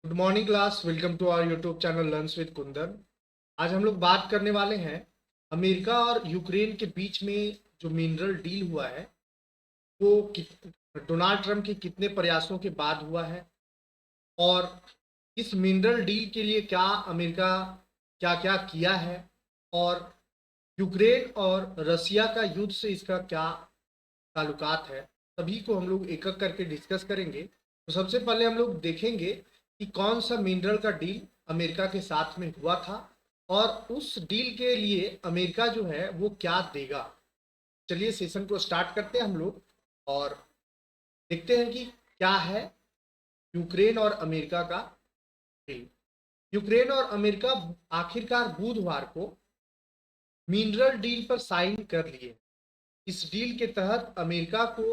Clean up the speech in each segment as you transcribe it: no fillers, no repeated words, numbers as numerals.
Good morning class. Welcome to our YouTube channel learns with Kundan. आज हम लोग बात करने वाले हैं अमेरिका और यूक्रेन के बीच में जो मिनरल डील हुआ है वो डोनाल्ड ट्रंप के कितने प्रयासों के बाद हुआ है, और इस मिनरल डील के लिए क्या अमेरिका क्या क्या किया है, और यूक्रेन और रसिया का युद्ध से इसका क्या ताल्लुकात है। सभी को हम लोग एक एक करके डिस्कस करेंगे। तो सबसे पहले हम लोग देखेंगे कि कौन सा मिनरल का डील अमेरिका के साथ में हुआ था, और उस डील के लिए अमेरिका जो है वो क्या देगा। चलिए सेशन को स्टार्ट करते हैं हम लोग और देखते हैं कि क्या है यूक्रेन और अमेरिका का डील। यूक्रेन और अमेरिका आखिरकार बुधवार को मिनरल डील पर साइन कर लिए। इस डील के तहत अमेरिका को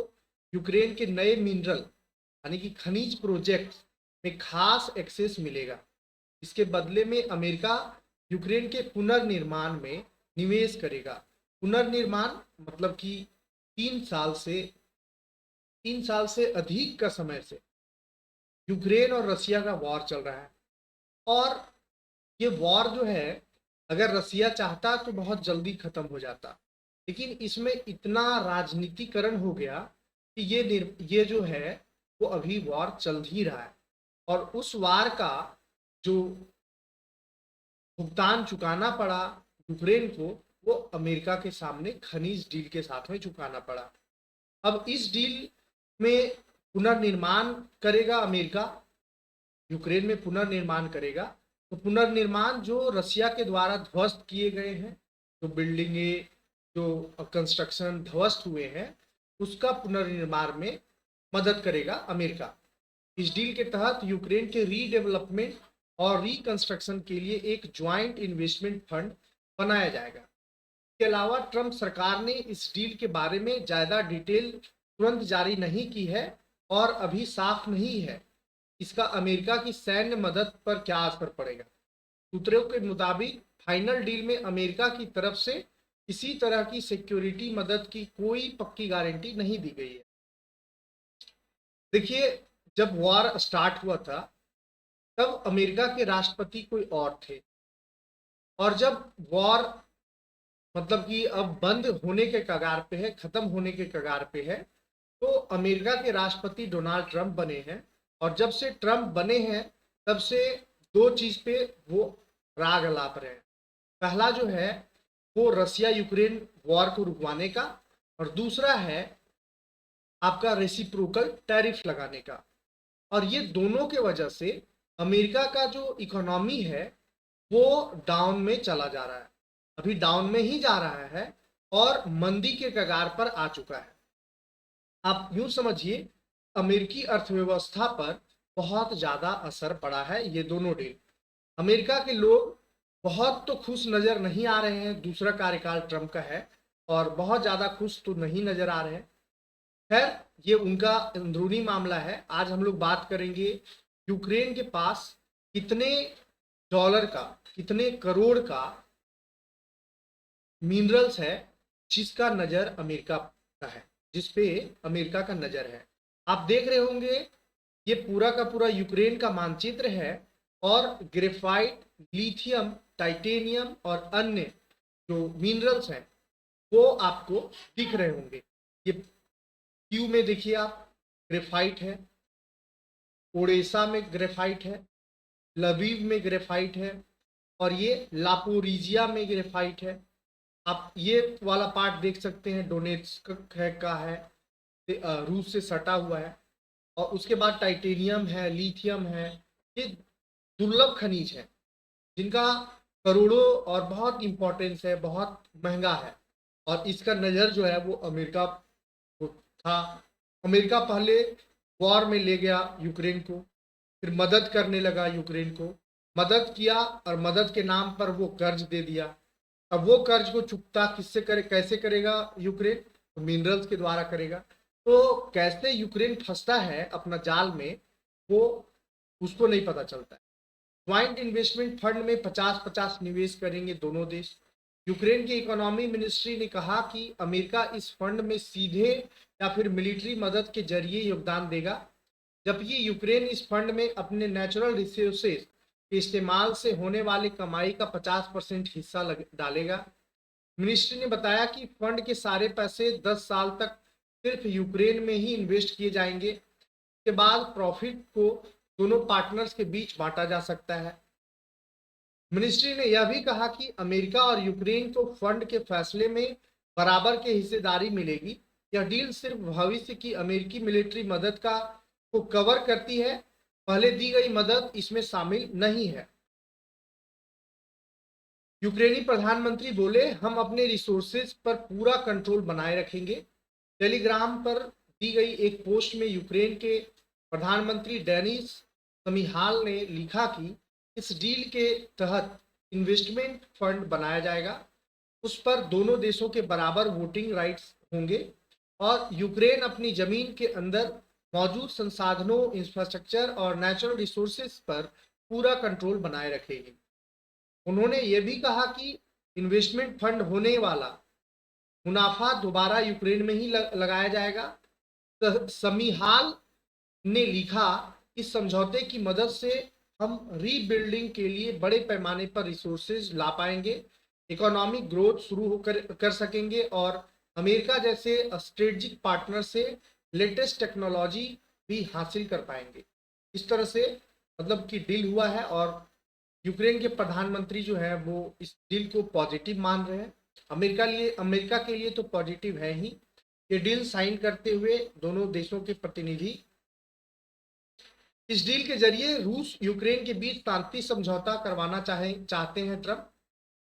यूक्रेन के नए मिनरल यानी कि खनिज प्रोजेक्ट में खास एक्सेस मिलेगा। इसके बदले में अमेरिका यूक्रेन के पुनर्निर्माण में निवेश करेगा। पुनर्निर्माण मतलब कि 3 साल से अधिक का समय से यूक्रेन और रसिया का वॉर चल रहा है, और ये वॉर जो है अगर रसिया चाहता तो बहुत जल्दी खत्म हो जाता, लेकिन इसमें इतना राजनीतिकरण हो गया कि ये जो है वो अभी वॉर चल ही रहा है, और उस वार का जो भुगतान चुकाना पड़ा यूक्रेन को वो अमेरिका के सामने खनिज डील के साथ में चुकाना पड़ा। अब इस डील में पुनर्निर्माण करेगा अमेरिका, यूक्रेन में पुनर्निर्माण करेगा। तो पुनर्निर्माण जो रसिया के द्वारा ध्वस्त किए गए हैं, जो बिल्डिंगे जो कंस्ट्रक्शन ध्वस्त हुए हैं, उसका पुनर्निर्माण में मदद करेगा अमेरिका। इस डील के तहत यूक्रेन के रीडेवलपमेंट और रिकंस्ट्रक्शन के लिए एक ज्वाइंट इन्वेस्टमेंट फंड बनाया जाएगा। इसके अलावा ट्रंप सरकार ने इस डील के बारे में ज़्यादा डिटेल तुरंत जारी नहीं की है, और अभी साफ नहीं है इसका अमेरिका की सैन्य मदद पर क्या असर पड़ेगा। सूत्रों के मुताबिक फाइनल डील में अमेरिका की तरफ से किसी तरह की सिक्योरिटी मदद की कोई पक्की गारंटी नहीं दी गई है। देखिए, जब वॉर स्टार्ट हुआ था तब अमेरिका के राष्ट्रपति कोई और थे, और जब वॉर मतलब कि अब बंद होने के कगार पे है, खत्म होने के कगार पे है, तो अमेरिका के राष्ट्रपति डोनाल्ड ट्रंप बने हैं। और जब से ट्रंप बने हैं तब से दो चीज पे वो राग अलाप रहे हैं। पहला जो है वो रसिया यूक्रेन वॉर को रुकवाने का, और दूसरा है आपका रेसिप्रोकल टैरिफ लगाने का। और ये दोनों के वजह से अमेरिका का जो इकोनॉमी है वो डाउन में चला जा रहा है, अभी डाउन में ही जा रहा है, और मंदी के कगार पर आ चुका है। आप यूं समझिए अमेरिकी अर्थव्यवस्था पर बहुत ज़्यादा असर पड़ा है ये दोनों डील। अमेरिका के लोग बहुत तो खुश नज़र नहीं आ रहे हैं, दूसरा कार्यकाल ट्रंप का है, और बहुत ज़्यादा खुश तो नहीं नज़र आ रहे हैं। खैर, ये उनका अंदरूनी मामला है। आज हम लोग बात करेंगे यूक्रेन के पास कितने डॉलर का, कितने करोड़ का मिनरल्स है जिसका नज़र अमेरिका का है, जिस पे अमेरिका का नज़र है। आप देख रहे होंगे ये पूरा का पूरा यूक्रेन का मानचित्र है, और ग्रेफाइट, लिथियम, टाइटेनियम और अन्य जो मिनरल्स हैं वो आपको दिख रहे होंगे। ये क्यू में देखिए आप, ग्रेफाइट है, ओडेसा में ग्रेफाइट है, लवीव में ग्रेफाइट है, और ये लापोरिजिया में ग्रेफाइट है। आप ये वाला पार्ट देख सकते हैं, डोनेट्स्क है का है, रूस से सटा हुआ है। और उसके बाद टाइटेनियम है, लिथियम है। ये दुर्लभ खनिज है जिनका करोड़ों और बहुत इंपॉर्टेंस है, बहुत महंगा है, और इसका नज़र जो है वो अमेरिका को था। अमेरिका पहले वॉर में ले गया यूक्रेन को, फिर मदद करने लगा यूक्रेन को, मदद किया, और मदद के नाम पर वो कर्ज दे दिया। अब वो कर्ज को चुकता किससे करे, कैसे करेगा यूक्रेन? तो मिनरल्स के द्वारा करेगा। तो कैसे यूक्रेन फंसता है अपना जाल में, वो उसको नहीं पता चलता है। ज्वाइंट इन्वेस्टमेंट फंड में 50-50 निवेश करेंगे दोनों देश। यूक्रेन की इकोनॉमी मिनिस्ट्री ने कहा कि अमेरिका इस फंड में सीधे या फिर मिलिट्री मदद के जरिए योगदान देगा। जबकि यूक्रेन इस फंड में अपने नेचुरल रिसोर्सेज के इस्तेमाल से होने वाली कमाई का 50% हिस्सा डालेगा। मिनिस्ट्री ने बताया कि फंड के सारे पैसे 10 साल तक सिर्फ यूक्रेन में ही इन्वेस्ट किए जाएंगे। इसके बाद प्रॉफिट को दोनों पार्टनर्स के बीच बांटा जा सकता है। मिनिस्ट्री ने यह भी कहा कि अमेरिका और यूक्रेन को फंड के फैसले में बराबर की हिस्सेदारी मिलेगी। यह डील सिर्फ भविष्य की अमेरिकी मिलिट्री मदद को कवर करती है, पहले दी गई मदद इसमें शामिल नहीं है। यूक्रेनी प्रधानमंत्री बोले, हम अपने रिसोर्सेज पर पूरा कंट्रोल बनाए रखेंगे। टेलीग्राम पर दी गई एक पोस्ट में यूक्रेन के प्रधानमंत्री डेनिस शमिहाल ने लिखा कि इस डील के तहत इन्वेस्टमेंट फंड बनाया जाएगा। उस पर दोनों देशों के बराबर वोटिंग राइट्स होंगे और यूक्रेन अपनी जमीन के अंदर मौजूद संसाधनों, इंफ्रास्ट्रक्चर और नेचुरल रिसोर्सेज पर पूरा कंट्रोल बनाए रखेगी। उन्होंने ये भी कहा कि इन्वेस्टमेंट फंड होने वाला मुनाफा दोबारा यूक्रेन में ही लगाया जाएगा। समीहाल ने लिखा, इस समझौते की मदद से हम रीबिल्डिंग के लिए बड़े पैमाने पर रिसोर्सेज ला पाएंगे, इकोनॉमिक ग्रोथ शुरू कर सकेंगे और अमेरिका जैसे स्ट्रेटेजिक पार्टनर से लेटेस्ट टेक्नोलॉजी भी हासिल कर पाएंगे। इस तरह से मतलब कि डील हुआ है और यूक्रेन के प्रधानमंत्री जो है वो इस डील को पॉजिटिव मान रहे हैं। अमेरिका के लिए तो पॉजिटिव है ही। ये डील साइन करते हुए दोनों देशों के प्रतिनिधि इस डील के जरिए रूस यूक्रेन के बीच शांति समझौता करवाना चाहते हैं ट्रंप।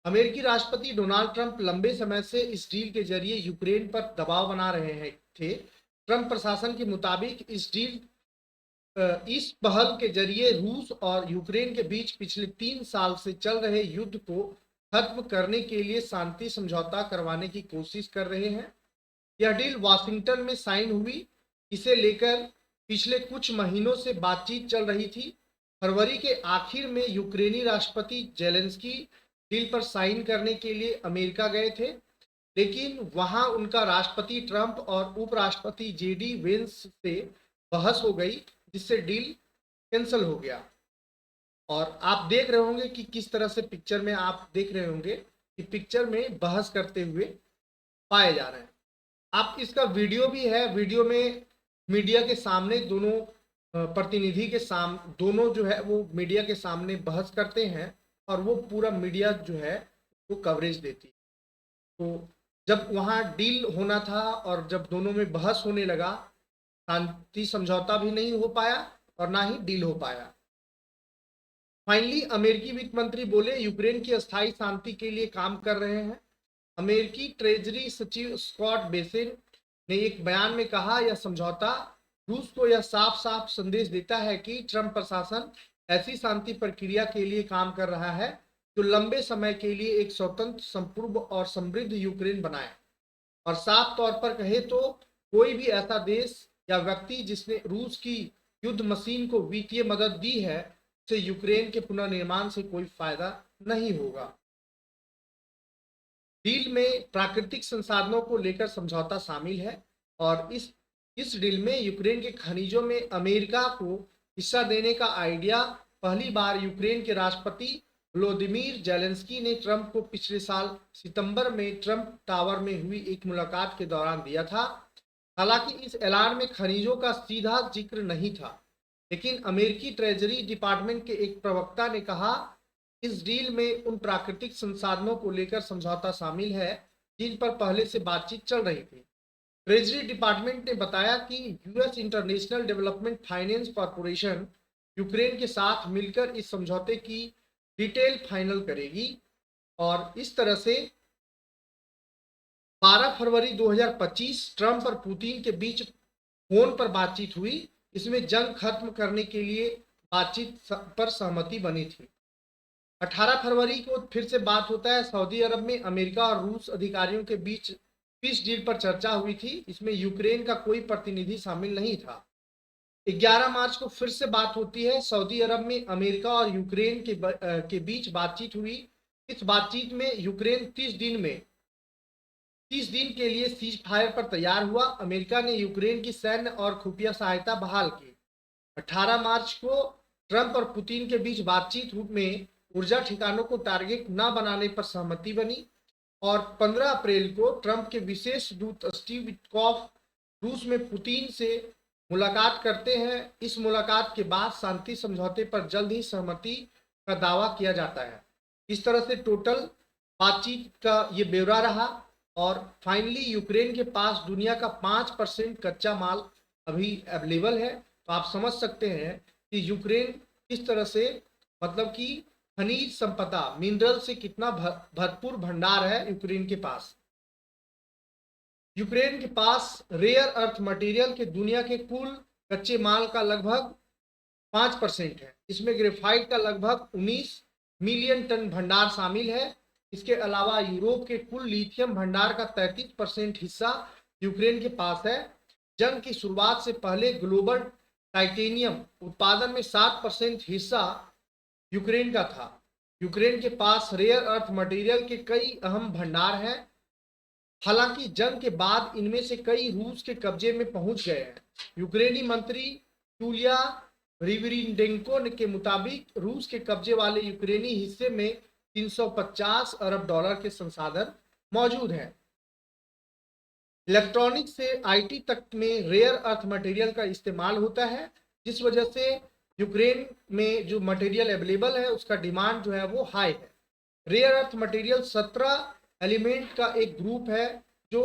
अमेरिकी राष्ट्रपति डोनाल्ड ट्रंप लंबे समय से इस डील के जरिए यूक्रेन पर दबाव बना रहे थे। ट्रंप प्रशासन के मुताबिक इस पहल के जरिए रूस और यूक्रेन के बीच पिछले 3 साल से चल रहे युद्ध को खत्म करने के लिए शांति समझौता करवाने की कोशिश कर रहे हैं। यह डील वाशिंगटन में साइन हुई। इसे लेकर पिछले कुछ महीनों से बातचीत चल रही थी। फरवरी के आखिर में यूक्रेनी राष्ट्रपति जेलेंस्की डील पर साइन करने के लिए अमेरिका गए थे, लेकिन वहां उनका राष्ट्रपति ट्रंप और उपराष्ट्रपति जेडी वेंस से बहस हो गई, जिससे डील कैंसिल हो गया। और आप देख रहे होंगे कि किस तरह से पिक्चर में आप देख रहे होंगे कि पिक्चर में बहस करते हुए पाए जा रहे हैं। आप इसका वीडियो भी है, वीडियो में मीडिया के सामने दोनों प्रतिनिधि के सामने दोनों जो है वो मीडिया के सामने बहस करते हैं और वो पूरा मीडिया जो है वो कवरेज देती है। तो जब वहाँ डील होना था और जब दोनों में बहस होने लगा, शांति समझौता भी नहीं हो पाया और ना ही डील हो पाया। फाइनली अमेरिकी वित्त मंत्री बोले, यूक्रेन की अस्थायी शांति के लिए काम कर रहे हैं। अमेरिकी ट्रेजरी सचिव स्कॉट बेसेंट ने एक बयान में कहा, यह समझौता रूस को यह साफ साफ संदेश देता है कि ट्रंप प्रशासन ऐसी शांति प्रक्रिया के लिए काम कर रहा है जो लंबे समय के लिए एक स्वतंत्र, संपूर्ण और समृद्ध यूक्रेन बनाए। और साफ तौर पर कहे तो कोई भी ऐसा देश या व्यक्ति जिसने रूस की युद्ध मशीन को वित्तीय मदद दी है, उसे यूक्रेन के पुनर्निर्माण से कोई फायदा नहीं होगा। डील में प्राकृतिक संसाधनों को लेकर समझौता शामिल है और इस डील में यूक्रेन के खनिजों में अमेरिका को हिस्सा देने का आइडिया पहली बार यूक्रेन के राष्ट्रपति व्लादिमीर जेलेंस्की ने ट्रंप को पिछले साल सितंबर में ट्रंप टावर में हुई एक मुलाकात के दौरान दिया था। हालांकि इस ऐलान में खनिजों का सीधा जिक्र नहीं था, लेकिन अमेरिकी ट्रेजरी डिपार्टमेंट के एक प्रवक्ता ने कहा, इस डील में उन प्राकृतिक संसाधनों को लेकर समझौता शामिल है जिन पर पहले से बातचीत चल रही थी। ट्रेजरी डिपार्टमेंट ने बताया कि US international development finance corporation Ukraine के साथ मिलकर इस समझौते की डिटेल फाइनल करेगी और इस तरह से 12 फरवरी 2025 ट्रंप और पुतिन के बीच फोन पर बातचीत हुई। इसमें जंग खत्म करने के लिए बातचीत पर सहमति बनी थी। 18 फरवरी को फिर से बात होता है। सऊदी अरब में अमेरिका और रूस अधिकारियों के बीच पीस डील पर चर्चा हुई थी। इसमें यूक्रेन का कोई प्रतिनिधि शामिल नहीं था। 11 मार्च को फिर से बात होती है। सऊदी अरब में अमेरिका और यूक्रेन के बीच बातचीत हुई। इस बातचीत में यूक्रेन 30 दिन के लिए सीज फायर पर तैयार हुआ। अमेरिका ने यूक्रेन की सैन्य और खुफिया सहायता बहाल की। 18 मार्च को ट्रंप और पुतिन के बीच बातचीत में ऊर्जा ठिकानों को टारगेट न बनाने पर सहमति बनी और 15 अप्रैल को ट्रंप के विशेष दूत स्टीव विटकॉफ रूस में पुतिन से मुलाकात करते हैं। इस मुलाकात के बाद शांति समझौते पर जल्द ही सहमति का दावा किया जाता है। इस तरह से टोटल बातचीत का ये ब्यौरा रहा और फाइनली यूक्रेन के पास दुनिया का 5% कच्चा माल अभी अवेलेबल है। तो आप समझ सकते हैं कि यूक्रेन किस तरह से मतलब कि खनिज संपदा मिनरल से कितना भरपूर भंडार है यूक्रेन के पास। यूक्रेन के पास रेयर अर्थ मटेरियल के दुनिया के कुल कच्चे माल का लगभग 5% है। इसमें ग्रेफाइट का लगभग 19 मिलियन टन भंडार शामिल है। इसके अलावा यूरोप के कुल लिथियम भंडार का 33% हिस्सा यूक्रेन के पास है। जंग की शुरुआत से पहले ग्लोबल टाइटेनियम उत्पादन में 7% हिस्सा यूक्रेन का था। यूक्रेन के पास रेयर अर्थ मटेरियल के कई अहम भंडार हैं। हालांकि जंग के बाद इनमें से कई रूस के कब्जे में पहुंच गए हैं। यूक्रेनी मंत्री यूलिया रिवरिंडेंको के मुताबिक रूस के कब्जे वाले यूक्रेनी हिस्से में 350 अरब डॉलर के संसाधन मौजूद हैं। इलेक्ट्रॉनिक्स से आईटी तक में रेयर अर्थ मटेरियल का इस्तेमाल होता है, जिस वजह से यूक्रेन में जो मटेरियल अवेलेबल है उसका डिमांड जो है वो हाई है। रेयर अर्थ मटेरियल 17 एलिमेंट का एक ग्रुप है जो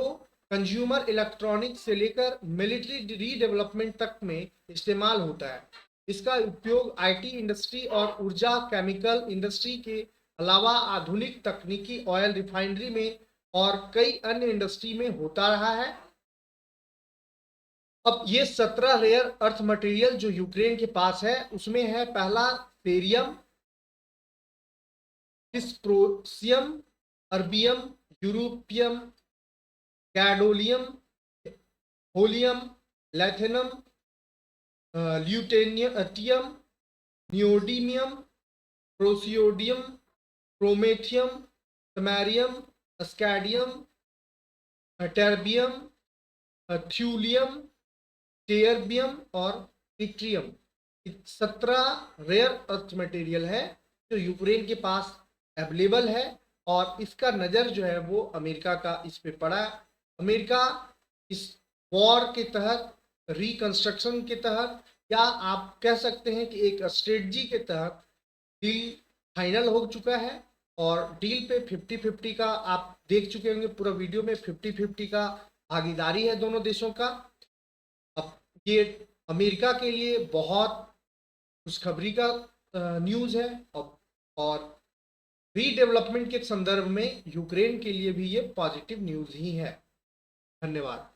कंज्यूमर इलेक्ट्रॉनिक्स से लेकर मिलिट्री रीडेवलपमेंट तक में इस्तेमाल होता है। इसका उपयोग आईटी इंडस्ट्री और ऊर्जा केमिकल इंडस्ट्री के अलावा आधुनिक तकनीकी ऑयल रिफाइनरी में और कई अन्य इंडस्ट्री में होता रहा है। अब ये 17 रेयर अर्थ मटेरियल जो यूक्रेन के पास है उसमें है पहला cerium, dysprosium, erbium, europium, gadolinium, holmium, lanthanum, lutetium, neodymium, praseodymium, promethium, samarium, scandium, terbium, thulium, ytterbium और इट्रियम। 17 रेयर अर्थ मटेरियल है जो यूक्रेन के पास अवेलेबल है और इसका नज़र जो है वो अमेरिका का इस पे पड़ा। अमेरिका इस वॉर के तहत, रिकंस्ट्रक्शन के तहत, या आप कह सकते हैं कि एक स्ट्रेटजी के तहत डील फाइनल हो चुका है और डील पे 50-50 का आप देख चुके होंगे पूरा वीडियो में। 50-50 का भागीदारी है दोनों देशों का। अब ये अमेरिका के लिए बहुत खुशखबरी का न्यूज़ है और रीडेवलपमेंट के संदर्भ में यूक्रेन के लिए भी ये पॉजिटिव न्यूज़ ही है। धन्यवाद।